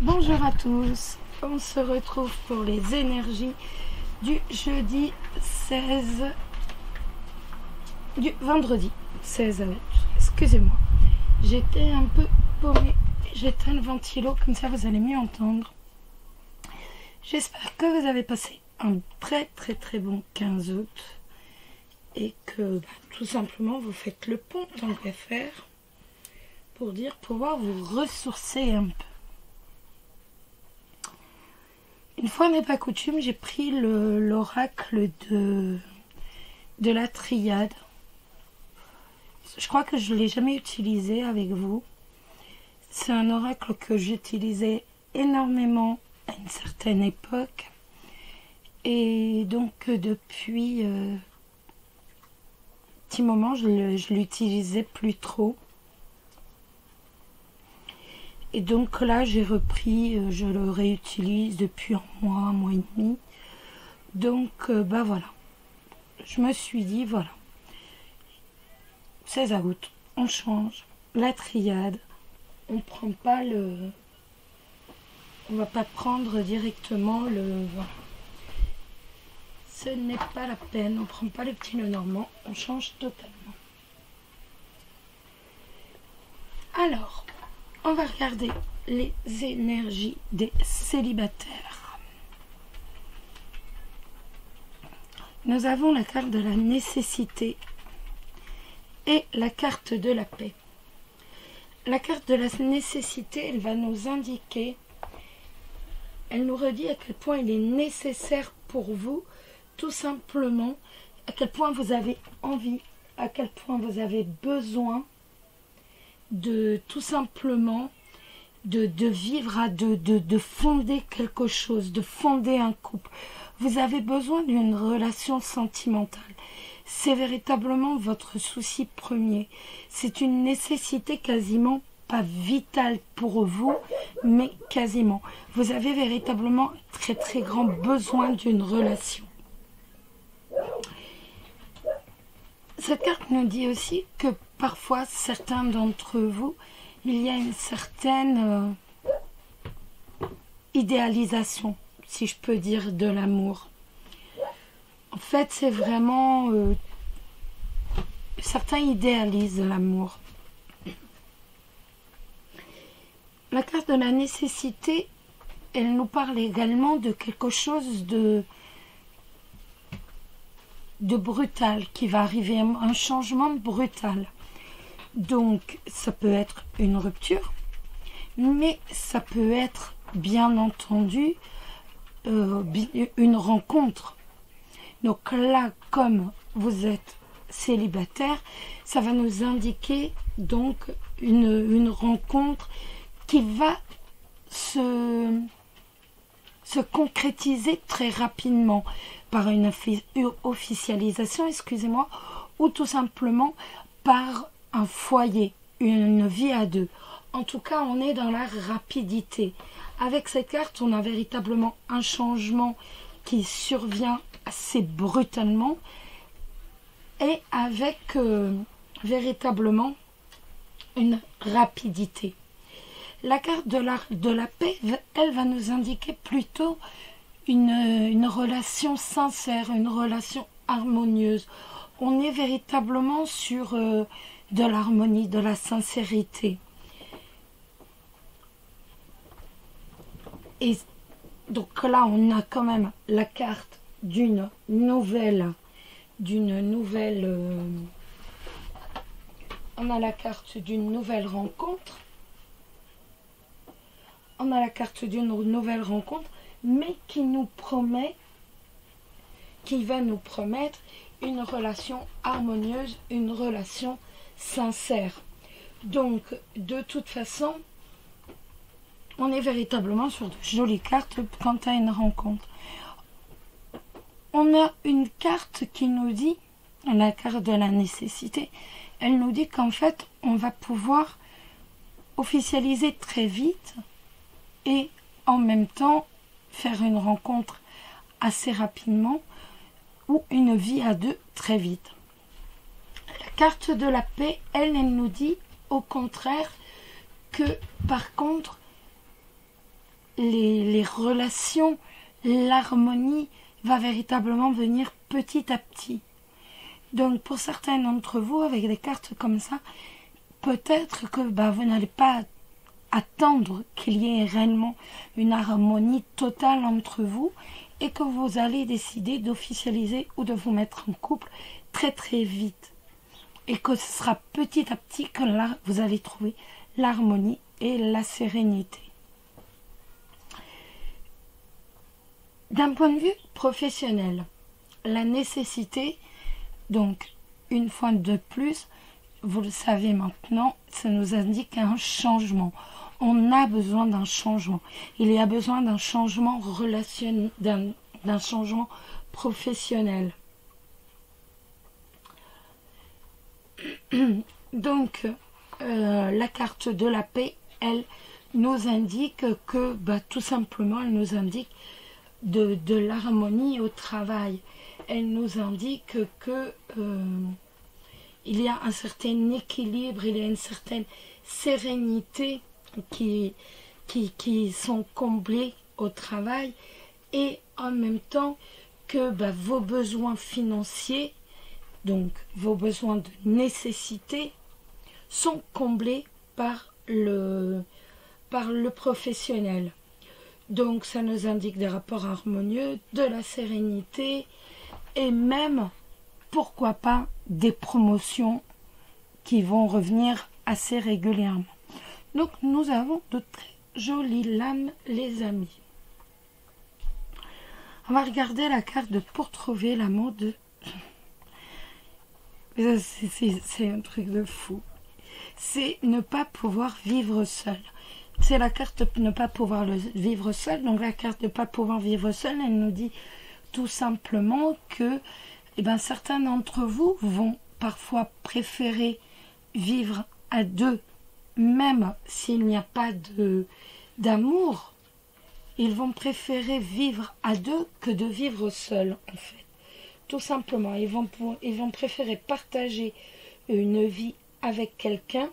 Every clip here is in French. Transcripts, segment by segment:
Bonjour à tous, on se retrouve pour les énergies du vendredi 16 août. Excusez-moi, j'étais un peu paumée, j'éteins le ventilo, comme ça vous allez mieux entendre. J'espère que vous avez passé un très bon 15 août et que tout simplement vous faites le pont tant qu'à faire pour pouvoir vous ressourcer un peu. Une fois n'est pas coutume, j'ai pris l'oracle de la triade. Je crois que je ne l'ai jamais utilisé avec vous. C'est un oracle que j'utilisais énormément à une certaine époque. Et donc depuis un petit moment, je l'utilisais plus trop. Et donc là, j'ai repris, je le réutilise depuis un mois et demi. Donc, voilà. Je me suis dit, voilà. 16 août, on change. La triade, on prend pas on va pas prendre directement voilà. Ce n'est pas la peine, on prend pas le petit Lenormand, on change totalement. Alors, on va regarder les énergies des célibataires. Nous avons la carte de la nécessité et la carte de la paix. La carte de la nécessité, elle va nous indiquer, elle nous redit à quel point il est nécessaire pour vous, tout simplement, à quel point vous avez envie, à quel point vous avez besoin de tout simplement de vivre, de fonder quelque chose, de fonder un couple. Vous avez besoin d'une relation sentimentale. C'est véritablement votre souci premier. C'est une nécessité quasiment pas vitale pour vous, mais quasiment. Vous avez véritablement très grand besoin d'une relation. Cette carte nous dit aussi que parfois, certains d'entre vous, il y a une certaine idéalisation, si je peux dire, de l'amour. En fait, c'est vraiment... certains idéalisent l'amour. La carte de la nécessité, elle nous parle également de quelque chose de brutal qui va arriver, un changement brutal. Donc, ça peut être une rupture, mais ça peut être, bien entendu, une rencontre. Donc là, comme vous êtes célibataire, ça va nous indiquer donc une rencontre qui va se concrétiser très rapidement par une officialisation, excusez-moi, ou tout simplement par un foyer, une vie à deux. En tout cas, on est dans la rapidité. Avec cette carte, on a véritablement un changement qui survient assez brutalement et avec véritablement une rapidité. La carte de la paix, elle va nous indiquer plutôt une relation sincère, une relation harmonieuse. On est véritablement sur de l'harmonie, de la sincérité. Et donc là, on a quand même la carte d'une nouvelle, on a la carte d'une nouvelle rencontre. On a la carte d'une nouvelle rencontre, mais qui va nous promettre une relation harmonieuse, une relation sincère. Donc, de toute façon, on est véritablement sur de jolies cartes quant à une rencontre. On a une carte qui nous dit, la carte de la nécessité, elle nous dit qu'en fait, on va pouvoir officialiser très vite et en même temps faire une rencontre assez rapidement ou une vie à deux très vite. La carte de la paix, elle nous dit au contraire que par contre, les relations, l'harmonie va véritablement venir petit à petit. Donc pour certains d'entre vous, avec des cartes comme ça, peut-être que vous n'allez pas attendre qu'il y ait réellement une harmonie totale entre vous et que vous allez décider d'officialiser ou de vous mettre en couple très très vite. Et que ce sera petit à petit que là, vous allez trouver l'harmonie et la sérénité. D'un point de vue professionnel, la nécessité, donc une fois de plus, vous le savez maintenant, ça nous indique un changement. On a besoin d'un changement. Il y a besoin d'un changement relationnel, d'un changement professionnel. Donc, la carte de la paix, elle nous indique que, tout simplement, elle nous indique de l'harmonie au travail. Elle nous indique que il y a un certain équilibre, il y a une certaine sérénité qui sont comblées au travail, et en même temps que vos besoins financiers, donc vos besoins de nécessité, sont comblés par le professionnel. Donc ça nous indique des rapports harmonieux, de la sérénité et même, pourquoi pas, des promotions qui vont revenir assez régulièrement. Donc nous avons de très jolies lames, les amis. On va regarder la carte de pour trouver l'amour de... C'est un truc de fou. C'est ne pas pouvoir vivre seul. C'est la carte de ne pas pouvoir vivre seul. Donc la carte de ne pas pouvoir vivre seul, elle nous dit tout simplement que certains d'entre vous vont parfois préférer vivre à deux, même s'il n'y a pas d'amour. Ils vont préférer vivre à deux que de vivre seul, en fait. Tout simplement, ils vont préférer partager une vie avec quelqu'un,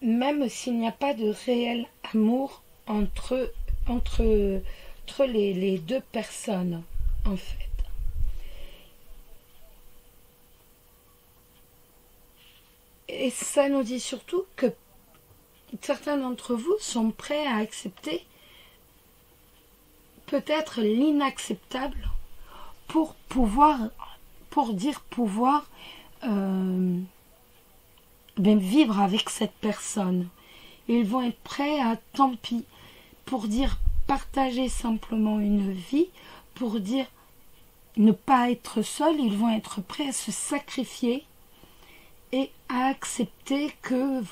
même s'il n'y a pas de réel amour entre les deux personnes, en fait. Et ça nous dit surtout que certains d'entre vous sont prêts à accepter peut-être l'inacceptable pour pouvoir vivre avec cette personne. Ils vont être prêts à, tant pis, pour dire partager simplement une vie, pour dire ne pas être seul. Ils vont être prêts à se sacrifier et à accepter que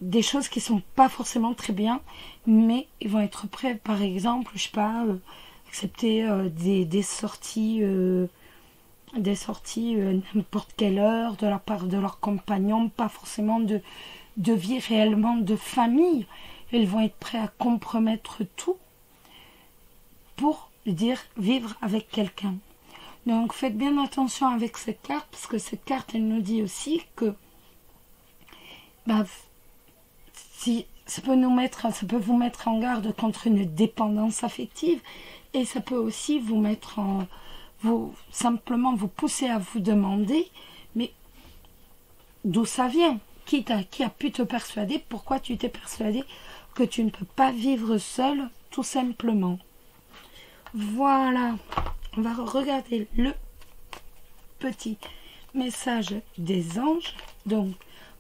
des choses qui sont pas forcément très bien, mais ils vont être prêts, par exemple, je sais pas, accepter des sorties n'importe quelle heure de la part de leur compagnon, pas forcément de vie réellement de famille. Ils vont être prêts à compromettre tout pour dire vivre avec quelqu'un. Donc faites bien attention avec cette carte, parce que cette carte, elle nous dit aussi que si ça peut vous mettre en garde contre une dépendance affective, et ça peut aussi vous mettre simplement vous pousser à vous demander, mais d'où ça vient? Qui a pu te persuader? Pourquoi tu t'es persuadé que tu ne peux pas vivre seul, tout simplement? Voilà, on va regarder le petit message des anges. Donc,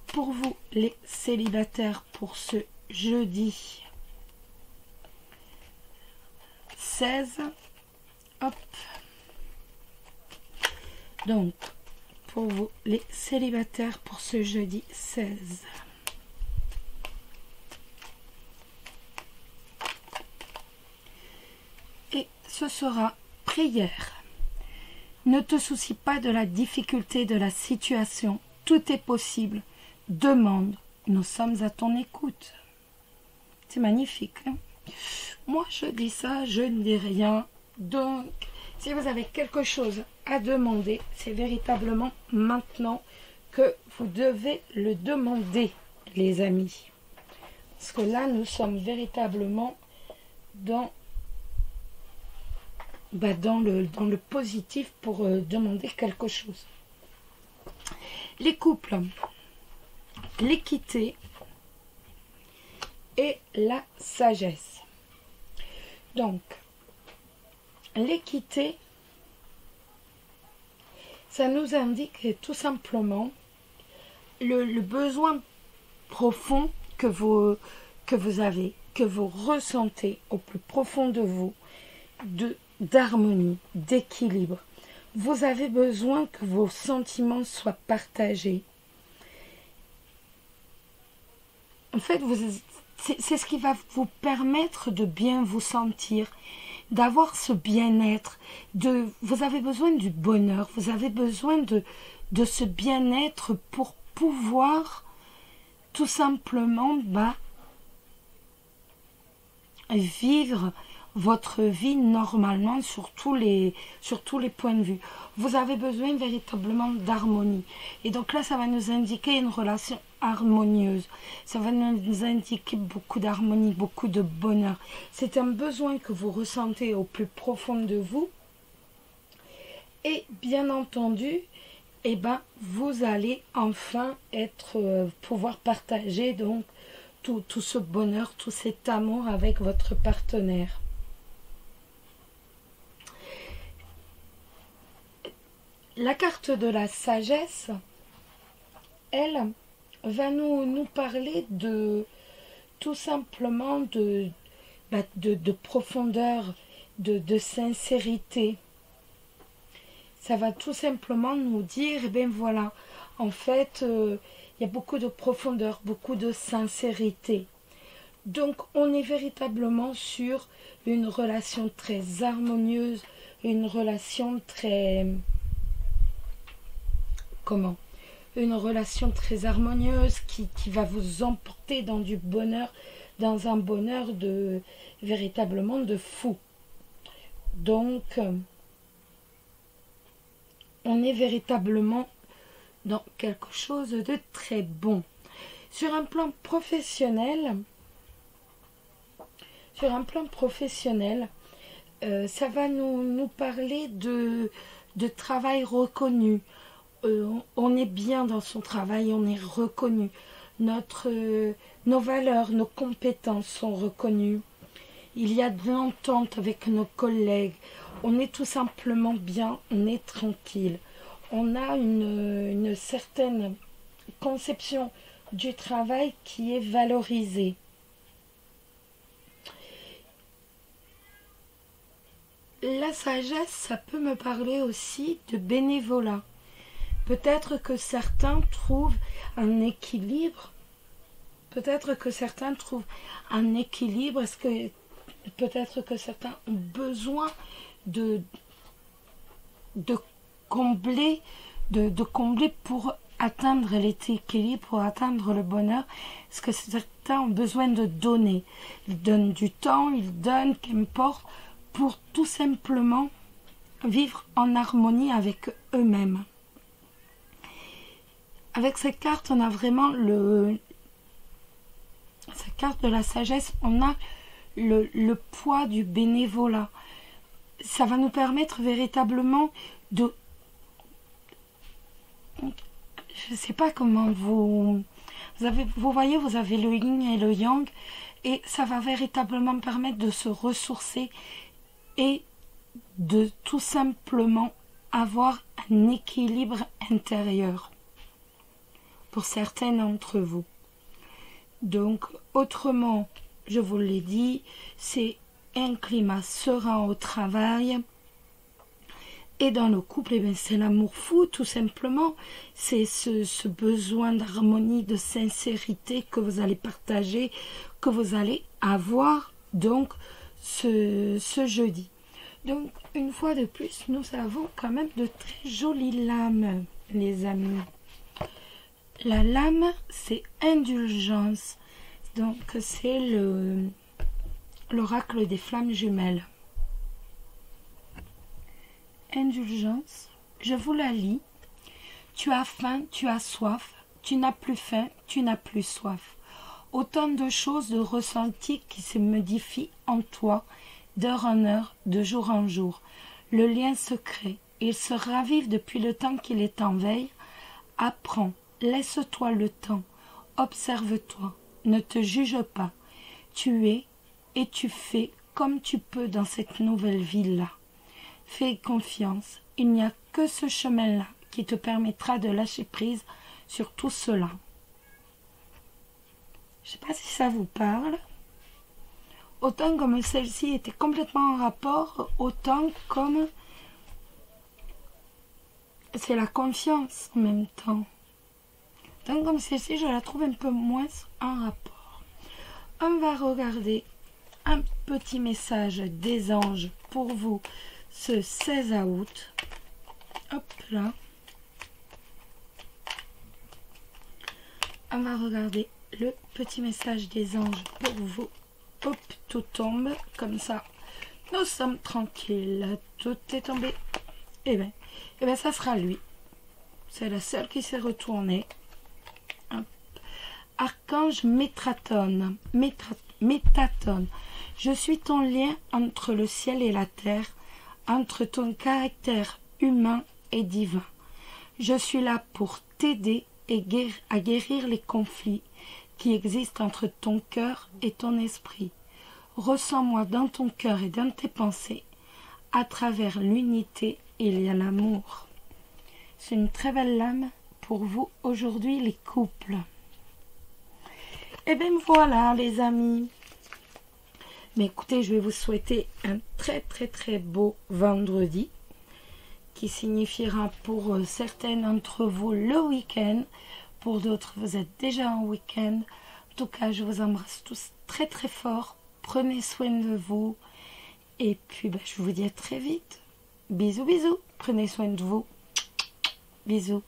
pour vous les célibataires, pour ce jeudi 16, hop. Donc, pour vous les célibataires, pour ce jeudi 16. Et ce sera prière. Ne te soucie pas de la difficulté de la situation. Tout est possible. Demande. Nous sommes à ton écoute. C'est magnifique, hein? Moi, je dis ça, je ne dis rien. Donc, si vous avez quelque chose à demander, c'est véritablement maintenant que vous devez le demander, les amis. Parce que là, nous sommes véritablement dans le positif pour demander quelque chose. Les couples, l'équité et la sagesse. Donc, l'équité, ça nous indique tout simplement le besoin profond que vous avez, que vous ressentez au plus profond de vous, d'harmonie, d'équilibre. Vous avez besoin que vos sentiments soient partagés. En fait, c'est ce qui va vous permettre de bien vous sentir, d'avoir ce bien-être. Vous avez besoin du bonheur, vous avez besoin de ce bien-être pour pouvoir tout simplement vivre votre vie normalement sur tous les points de vue. Vous avez besoin véritablement d'harmonie. Et donc là, ça va nous indiquer une relation harmonieuse. Ça va nous indiquer beaucoup d'harmonie, beaucoup de bonheur. C'est un besoin que vous ressentez au plus profond de vous. Et bien entendu, vous allez enfin pouvoir partager donc tout ce bonheur, tout cet amour avec votre partenaire. La carte de la sagesse, elle, va nous parler tout simplement de profondeur, de sincérité. Ça va tout simplement nous dire, voilà, en fait, il y a beaucoup de profondeur, beaucoup de sincérité. Donc, on est véritablement sur une relation très harmonieuse, une relation très... Une relation très harmonieuse qui va vous emporter dans du bonheur, dans un bonheur véritablement de fou. Donc, on est véritablement dans quelque chose de très bon. Sur un plan professionnel, ça va nous parler de travail reconnu. On est bien dans son travail, on est reconnu. Nos valeurs, nos compétences sont reconnues. Il y a de l'entente avec nos collègues. On est tout simplement bien, on est tranquille. On a une certaine conception du travail qui est valorisée. La sagesse, ça peut me parler aussi de bénévolat. Peut-être que certains trouvent un équilibre. Peut-être que certains trouvent un équilibre. Peut-être que certains ont besoin de combler pour atteindre l'équilibre, pour atteindre le bonheur. Est-ce que certains ont besoin de donner? Ils donnent du temps, ils donnent, qu'importe, pour tout simplement vivre en harmonie avec eux-mêmes. Avec cette carte, on a vraiment cette carte de la sagesse, on a le poids du bénévolat. Ça va nous permettre véritablement de... Je ne sais pas comment vous voyez, vous avez le yin et le yang, et ça va véritablement permettre de se ressourcer et de tout simplement avoir un équilibre intérieur pour certains d'entre vous. Donc, autrement, je vous l'ai dit, c'est un climat serein au travail. Et dans le couple, c'est l'amour fou, tout simplement. C'est ce besoin d'harmonie, de sincérité que vous allez partager, que vous allez avoir, donc, ce jeudi. Donc, une fois de plus, nous avons quand même de très jolies lames, les amis. La lame, c'est indulgence. Donc, c'est l'oracle des flammes jumelles. Indulgence, je vous la lis. Tu as faim, tu as soif. Tu n'as plus faim, tu n'as plus soif. Autant de choses, de ressentis qui se modifient en toi, d'heure en heure, de jour en jour. Le lien se crée, il se ravive depuis le temps qu'il est en veille. Apprends, laisse-toi le temps, observe-toi, ne te juge pas. Tu es et tu fais comme tu peux dans cette nouvelle vie-là. Fais confiance, il n'y a que ce chemin-là qui te permettra de lâcher prise sur tout cela. Je ne sais pas si ça vous parle. Autant comme celle-ci était complètement en rapport, autant comme c'est la confiance en même temps. Autant comme celle-ci, je la trouve un peu moins en rapport. On va regarder un petit message des anges pour vous ce 16 août. Hop là. On va regarder le petit message des anges pour vous. Hop, tout tombe comme ça. Nous sommes tranquilles. Tout est tombé. Eh bien, ça sera lui. C'est la seule qui s'est retournée. Hop. Archange Métatone. Métatone. Je suis ton lien entre le ciel et la terre, entre ton caractère humain et divin. Je suis là pour t'aider à guérir les conflits qui existent entre ton cœur et ton esprit. Ressens-moi dans ton cœur et dans tes pensées. À travers l'unité, il y a l'amour. C'est une très belle lame pour vous aujourd'hui, les couples. Et bien voilà, les amis. Mais écoutez, je vais vous souhaiter un très beau vendredi qui signifiera pour certains d'entre vous le week-end. Pour d'autres, vous êtes déjà en week-end. En tout cas, je vous embrasse tous très fort. Prenez soin de vous. Et puis, je vous dis à très vite. Bisous. Prenez soin de vous. Bisous.